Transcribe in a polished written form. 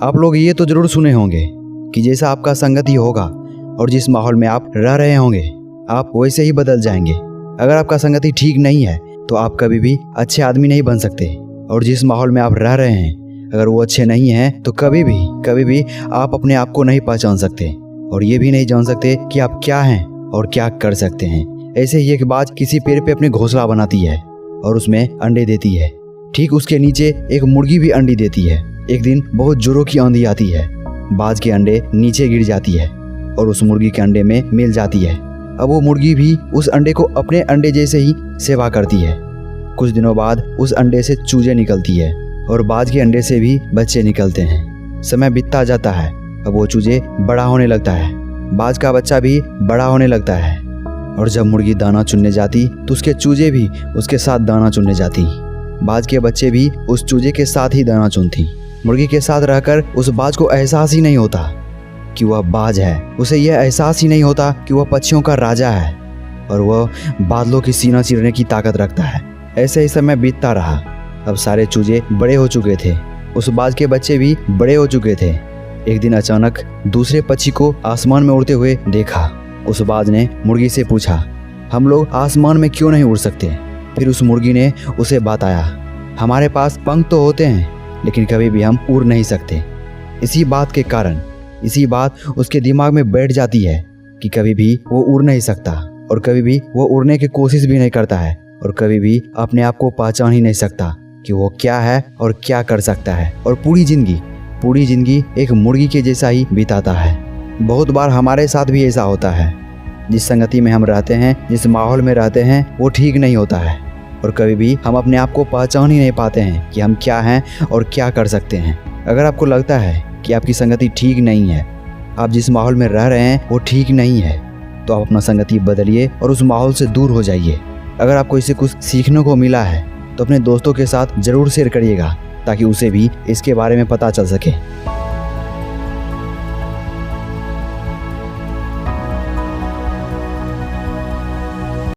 आप लोग ये तो जरूर सुने होंगे कि जैसा आपका संगति होगा और जिस माहौल में आप रह रहे होंगे आप वैसे ही बदल जाएंगे। अगर आपका संगति ठीक नहीं है तो आप कभी भी अच्छे आदमी नहीं बन सकते, और जिस माहौल में आप रह रहे हैं अगर वो अच्छे नहीं हैं तो कभी भी आप अपने आप को नहीं पहचान सकते, और ये भी नहीं जान सकते कि आप क्या हैं और क्या कर सकते हैं। ऐसे ही एक बाज किसी पेड़ पे अपने घोंसला बनाती है और उसमें अंडे देती है। ठीक उसके नीचे एक मुर्गी भी अंडी देती है। एक दिन बहुत जोरों की आंधी आती है, बाज के अंडे नीचे गिर जाती है और उस मुर्गी के अंडे में मिल जाती है। अब वो मुर्गी भी उस अंडे को अपने अंडे जैसे ही सेवा करती है। कुछ दिनों बाद उस अंडे से चूजे निकलती है और बाज के अंडे से भी बच्चे निकलते हैं। समय बीतता जाता है, अब वो चूजे बड़ा होने लगता है, बाज का बच्चा भी बड़ा होने लगता है, और जब मुर्गी दाना चुनने जाती तो उसके चूजे भी उसके साथ दाना चुनने जाती। बाज के बच्चे भी उस चूजे के साथ ही दाना चुनती। मुर्गी के साथ रहकर उस बाज को एहसास ही नहीं होता कि वह बाज है। उसे यह एहसास ही नहीं होता कि वह पक्षियों का राजा है और वह बादलों की सीना चीरने की ताकत रखता है। ऐसे ही समय बीतता रहा। अब सारे चूजे बड़े हो चुके थे, उस बाज के बच्चे भी बड़े हो चुके थे। एक दिन अचानक दूसरे पक्षी को आसमान में उड़ते हुए देखा। उस बाज ने मुर्गी से पूछा, हम लोग आसमान में क्यों नहीं उड़ सकते? फिर उस मुर्गी ने उसे बताया, हमारे पास पंख तो होते हैं लेकिन कभी भी हम उड़ नहीं सकते। इसी बात उसके दिमाग में बैठ जाती है कि कभी भी वो उड़ नहीं सकता, और कभी भी वो उड़ने की कोशिश भी नहीं करता है, और कभी भी अपने आप को पहचान ही नहीं सकता कि वो क्या है और क्या कर सकता है, और पूरी जिंदगी एक मुर्गी के जैसा ही बिताता है। बहुत बार हमारे साथ भी ऐसा होता है। जिस संगति में हम रहते हैं, जिस माहौल में रहते हैं वो ठीक नहीं होता है, और कभी भी हम अपने आप को पहचान ही नहीं पाते हैं कि हम क्या हैं और क्या कर सकते हैं। अगर आपको लगता है कि आपकी संगति ठीक नहीं है, आप जिस माहौल में रह रहे हैं वो ठीक नहीं है, तो आप अपना संगति बदलिए और उस माहौल से दूर हो जाइए। अगर आपको इससे कुछ सीखने को मिला है तो अपने दोस्तों के साथ जरूर शेयर करिएगा ताकि उसे भी इसके बारे में पता चल सके।